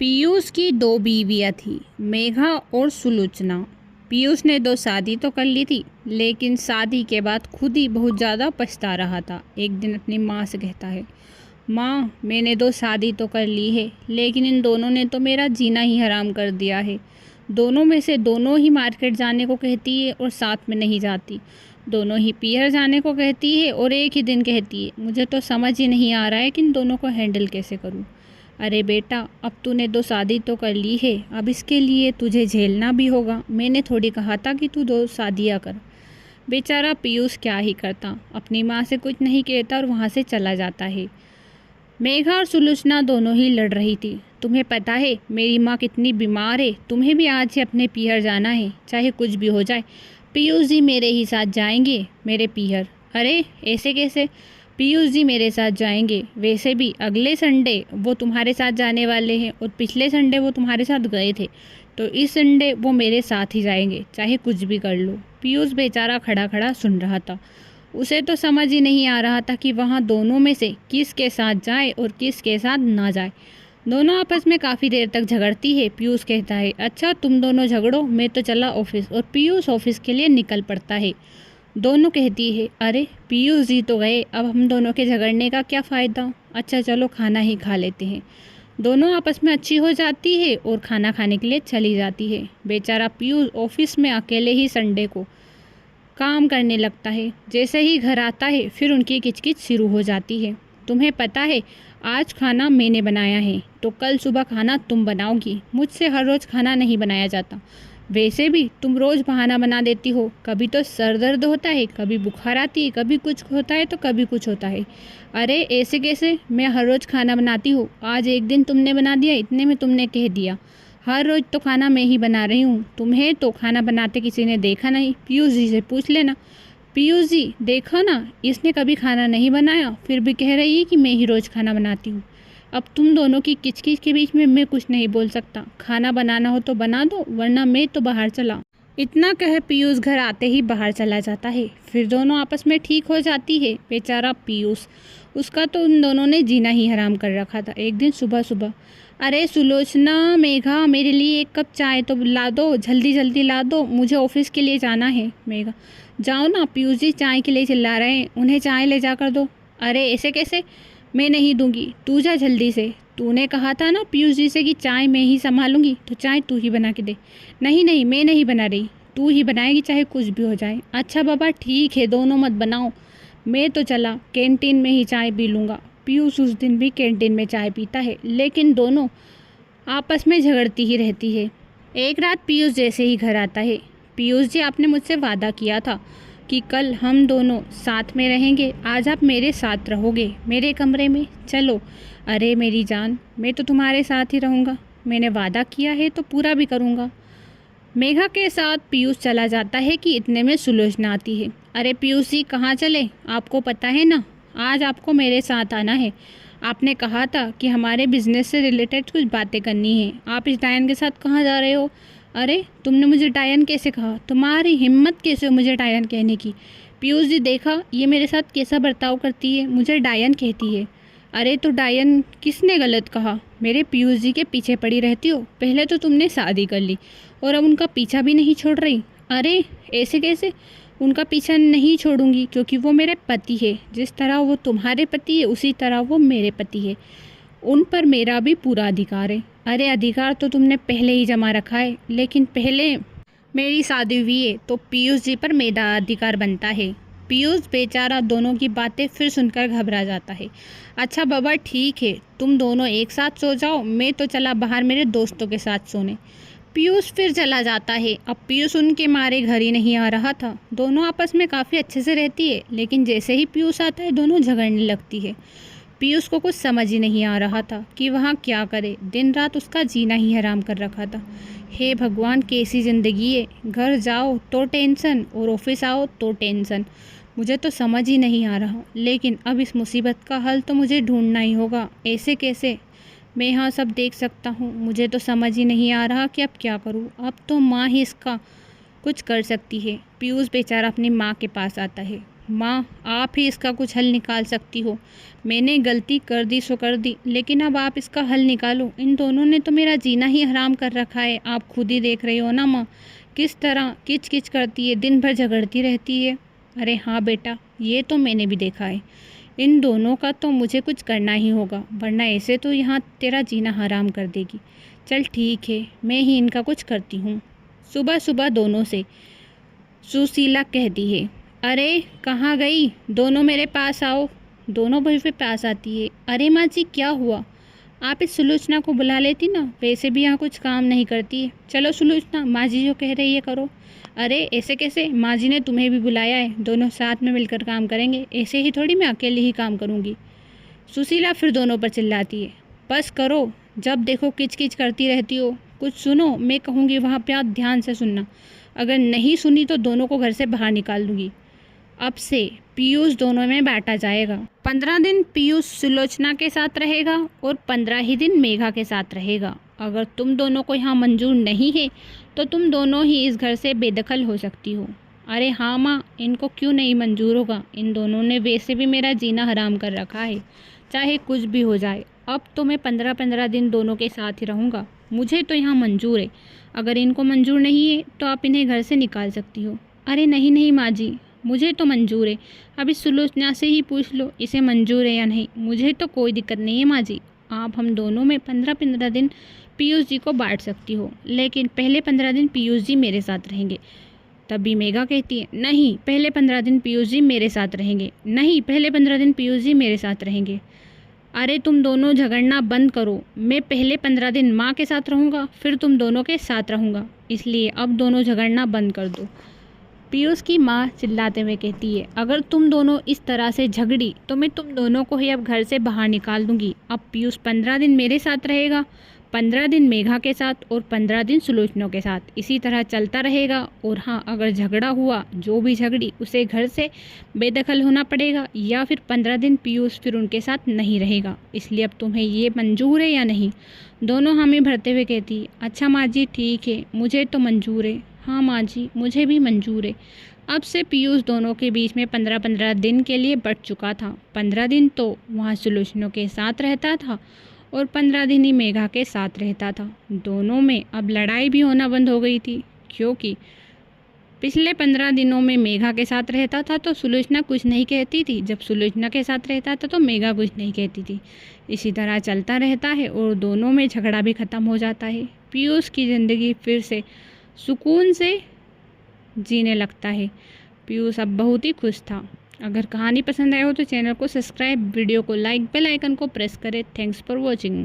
पीयूष की दो बीवियां थी, मेघा और सुलोचना। पीयूष ने दो शादी तो कर ली थी, लेकिन शादी के बाद खुद ही बहुत ज़्यादा पछता रहा था। एक दिन अपनी माँ से कहता है, माँ मैंने दो शादी तो कर ली है, लेकिन इन दोनों ने तो मेरा जीना ही हराम कर दिया है। दोनों में से दोनों ही मार्केट जाने को कहती है और साथ में नहीं जाती। दोनों ही पीहर जाने को कहती है और एक ही दिन कहती है। मुझे तो समझ ही नहीं आ रहा है कि इन दोनों को हैंडल कैसे करूँ। अरे बेटा, अब तूने दो शादी तो कर ली है, अब इसके लिए तुझे झेलना भी होगा। मैंने थोड़ी कहा था कि तू दो शादियाँ कर। बेचारा पीयूष क्या ही करता, अपनी माँ से कुछ नहीं कहता और वहाँ से चला जाता है। मेघा और सुलोचना दोनों ही लड़ रही थी। तुम्हें पता है मेरी माँ कितनी बीमार है, तुम्हें भी आज ही अपने पीहर जाना है, चाहे कुछ भी हो जाए। पीयूष जी मेरे ही साथ जाएंगे मेरे पीहर। अरे ऐसे कैसे? पीयूष जी मेरे साथ जाएंगे, वैसे भी अगले संडे वो तुम्हारे साथ जाने वाले हैं और पिछले संडे वो तुम्हारे साथ गए थे, तो इस संडे वो मेरे साथ ही जाएंगे, चाहे कुछ भी कर लो। पीयूष बेचारा खड़ा खड़ा सुन रहा था। उसे तो समझ ही नहीं आ रहा था कि वहाँ दोनों में से किस के साथ जाए और किस के साथ ना जाए। दोनों आपस में काफ़ी देर तक झगड़ती है। पीयूष कहता है, अच्छा तुम दोनों झगड़ो, मैं तो चला ऑफिस, और पीयूष ऑफिस के लिए निकल पड़ता है। दोनों कहती है, अरे पीयूष जी तो गए, अब हम दोनों के झगड़ने का क्या फ़ायदा। अच्छा चलो खाना ही खा लेते हैं। दोनों आपस में अच्छी हो जाती है और खाना खाने के लिए चली जाती है। बेचारा पीयूष ऑफिस में अकेले ही संडे को काम करने लगता है। जैसे ही घर आता है फिर उनकी किचकिच शुरू हो जाती है। तुम्हें पता है आज खाना मैंने बनाया है, तो कल सुबह खाना तुम बनाओगी। मुझसे हर रोज़ खाना नहीं बनाया जाता। वैसे भी तुम रोज़ बहाना बना देती हो, कभी तो सर दर्द होता है, कभी बुखार आती है, कभी कुछ होता है तो कभी कुछ होता है। अरे ऐसे कैसे? मैं हर रोज़ खाना बनाती हूँ, आज एक दिन तुमने बना दिया, इतने में तुमने कह दिया। हर रोज़ तो खाना मैं ही बना रही हूँ, तुम्हें तो खाना बनाते किसी ने देखा नहीं। पीयूष जी से पूछ लेना। पीयूष जी देखो ना, इसने कभी खाना नहीं बनाया, फिर भी कह रही है कि मैं ही रोज़ खाना बनाती हूँ। अब तुम दोनों की किचकिच के बीच में मैं कुछ नहीं बोल सकता। खाना बनाना हो तो बना दो, वरना मैं तो बाहर चला। इतना कह पीयूष घर आते ही बाहर चला जाता है। फिर दोनों आपस में ठीक हो जाती है। बेचारा पीयूष, उसका तो उन दोनों ने जीना ही हराम कर रखा था। एक दिन सुबह सुबह, अरे सुलोचना, मेघा मेरे लिए एक कप चाय तो ला दो, जल्दी जल्दी ला दो, मुझे ऑफिस के लिए जाना है। मेघा, जाओ ना, पीयूष जी चाय के लिए चिल्ला रहे हैं, उन्हें चाय ले जा कर दो। अरे ऐसे कैसे? मैं नहीं दूंगी, तू जा जल्दी से। तूने कहा था ना पीयूष जी से कि चाय मैं ही संभालूंगी, तो चाय तू ही बना के दे। नहीं नहीं, मैं नहीं बना रही, तू ही बनाएगी, चाहे कुछ भी हो जाए। अच्छा बाबा ठीक है, दोनों मत बनाओ, मैं तो चला कैंटीन में ही चाय पी लूँगा। पीयूष उस दिन भी कैंटीन में चाय पीता है, लेकिन दोनों आपस में झगड़ती ही रहती है। एक रात पीयूष जैसे ही घर आता है, पीयूष जी आपने मुझसे वादा किया था कि कल हम दोनों साथ में रहेंगे, आज आप मेरे साथ रहोगे मेरे कमरे में, चलो। अरे मेरी जान, मैं तो तुम्हारे साथ ही रहूँगा, मैंने वादा किया है तो पूरा भी करूँगा। मेघा के साथ पीयूष चला जाता है कि इतने में सुलोचना आती है। अरे पीयूष जी कहाँ चले? आपको पता है ना, आज आपको मेरे साथ आना है। आपने कहा था कि हमारे बिजनेस से रिलेटेड कुछ बातें करनी है। आप इस डायन के साथ कहाँ जा रहे हो? अरे तुमने मुझे डायन कैसे कहा? तुम्हारी हिम्मत कैसे हो मुझे डायन कहने की? पीयूष जी देखा ये मेरे साथ कैसा बर्ताव करती है, मुझे डायन कहती है। अरे तो डायन किसने गलत कहा? मेरे पीयूष जी के पीछे पड़ी रहती हो, पहले तो तुमने शादी कर ली और अब उनका पीछा भी नहीं छोड़ रही। अरे ऐसे कैसे? उनका पीछा नहीं छोड़ूंगी, क्योंकि वो मेरे पति है। जिस तरह वो तुम्हारे पति है उसी तरह वो मेरे पति है, उन पर मेरा भी पूरा अधिकार है। अरे अधिकार तो तुमने पहले ही जमा रखा है, लेकिन पहले मेरी शादी हुई है तो पीयूष जी पर मेरा अधिकार बनता है। पीयूष बेचारा दोनों की बातें फिर सुनकर घबरा जाता है। अच्छा बाबा ठीक है, तुम दोनों एक साथ सो जाओ, मैं तो चला बाहर मेरे दोस्तों के साथ सोने। पीयूष फिर चला जाता है। अब पीयूष उनके मारे घर ही नहीं आ रहा था। दोनों आपस में काफ़ी अच्छे से रहती है, लेकिन जैसे ही पीयूष आता है दोनों झगड़ने लगती है। पीयूष को कुछ समझ ही नहीं आ रहा था कि वहाँ क्या करे, दिन रात उसका जीना ही हराम कर रखा था। हे भगवान, कैसी ज़िंदगी है, घर जाओ तो टेंशन और ऑफिस आओ तो टेंशन, मुझे तो समझ ही नहीं आ रहा। लेकिन अब इस मुसीबत का हल तो मुझे ढूंढना ही होगा। ऐसे कैसे? मैं यहाँ सब देख सकता हूँ, मुझे तो समझ ही नहीं आ रहा कि अब क्या करूँ। अब तो माँ ही इसका कुछ कर सकती है। पीयूष बेचारा अपनी माँ के पास आता है। माँ, आप ही इसका कुछ हल निकाल सकती हो। मैंने गलती कर दी सो कर दी, लेकिन अब आप इसका हल निकालो। इन दोनों ने तो मेरा जीना ही हराम कर रखा है। आप खुद ही देख रही हो ना माँ, किस तरह किच किच करती है, दिन भर झगड़ती रहती है। अरे हाँ बेटा, ये तो मैंने भी देखा है। इन दोनों का तो मुझे कुछ करना ही होगा, वरना ऐसे तो यहाँ तेरा जीना हराम कर देगी। चल ठीक है, मैं ही इनका कुछ करती हूँ। सुबह सुबह दोनों से सुशीला कहती है, अरे कहाँ गई, दोनों मेरे पास आओ। दोनों मेरे पास आती है। अरे माँ जी, क्या हुआ? आप इस सुलोचना को बुला लेती ना, वैसे भी यहाँ कुछ काम नहीं करती है। चलो सुलोचना, माँ जी जो कह रही है करो। अरे ऐसे कैसे, माँ जी ने तुम्हें भी बुलाया है, दोनों साथ में मिलकर काम करेंगे, ऐसे ही थोड़ी मैं अकेले ही काम करूँगी। सुशीला फिर दोनों पर चिल्लाती है, बस करो, जब देखो किच किच करती रहती हो। कुछ सुनो, मैं कहूँगी वहाँ पे आप ध्यान से सुनना। अगर नहीं सुनी तो दोनों को घर से बाहर निकाल दूँगी। अब से पीयूष दोनों में बांटा जाएगा। 15 दिन पीयूष सुलोचना के साथ रहेगा और 15 ही दिन मेघा के साथ रहेगा। अगर तुम दोनों को यहाँ मंजूर नहीं है तो तुम दोनों ही इस घर से बेदखल हो सकती हो। अरे हाँ माँ, इनको क्यों नहीं मंजूर होगा? इन दोनों ने वैसे भी मेरा जीना हराम कर रखा है, चाहे कुछ भी हो जाए। अब तो मैं 15-15 दिन दोनों के साथ ही रहूँगा। मुझे तो यहाँ मंजूर है। अगर इनको मंजूर नहीं है तो आप इन्हें घर से निकाल सकती हो। अरे नहीं नहीं माँ जी, मुझे तो मंजूर है। अब इस सुलोचना से ही पूछ लो इसे मंजूर है या नहीं। मुझे तो कोई दिक्कत नहीं है माँ जी। आप हम दोनों में 15-15 दिन पीयूष जी को बांट सकती हो, लेकिन पहले 15 दिन पीयूष जी मेरे साथ रहेंगे। तभी मेघा कहती है, नहीं, पहले 15 दिन पीयूष जी मेरे साथ रहेंगे। नहीं, पहले 15 दिन पीयूष जी मेरे साथ रहेंगे। अरे तुम दोनों झगड़ना बंद करो। मैं पहले 15 दिन माँ के साथ रहूँगा, फिर तुम दोनों के साथ रहूँगा, इसलिए अब दोनों झगड़ना बंद कर दो। पीयूष की माँ चिल्लाते हुए कहती है, अगर तुम दोनों इस तरह से झगड़ी तो मैं तुम दोनों को ही अब घर से बाहर निकाल दूंगी। अब पीयूष 15 दिन मेरे साथ रहेगा, 15 दिन मेघा के साथ और 15 दिन सुलोचना के साथ। इसी तरह चलता रहेगा। और हाँ, अगर झगड़ा हुआ, जो भी झगड़ी, उसे घर से बेदखल होना पड़ेगा, या फिर 15 दिन पीयूष फिर उनके साथ नहीं रहेगा। इसलिए अब तुम्हें ये मंजूर है या नहीं? दोनों हामी भरते हुए कहती, अच्छा माँ जी ठीक है, मुझे तो मंजूर है। हाँ माँ जी, मुझे भी मंजूर है। अब से पीयूष दोनों के बीच में 15-15 दिन के लिए बंट चुका था। 15 दिन तो वहाँ सुलोचना के साथ रहता था और 15 दिन ही मेघा के साथ रहता था। दोनों में अब लड़ाई भी होना बंद हो गई थी, क्योंकि पिछले 15 दिनों में मेघा के साथ रहता था तो सुलोचना कुछ नहीं कहती थी, जब सुलोचना के साथ रहता था तो मेघा कुछ नहीं कहती थी। इसी तरह चलता रहता है और दोनों में झगड़ा भी ख़त्म हो जाता है। पीयूष की ज़िंदगी फिर से सुकून से जीने लगता है। पीयूष अब बहुत ही खुश था। अगर कहानी पसंद आए हो तो चैनल को सब्सक्राइब, वीडियो को लाइक, बेल आइकन को प्रेस करें। Thanks for watching.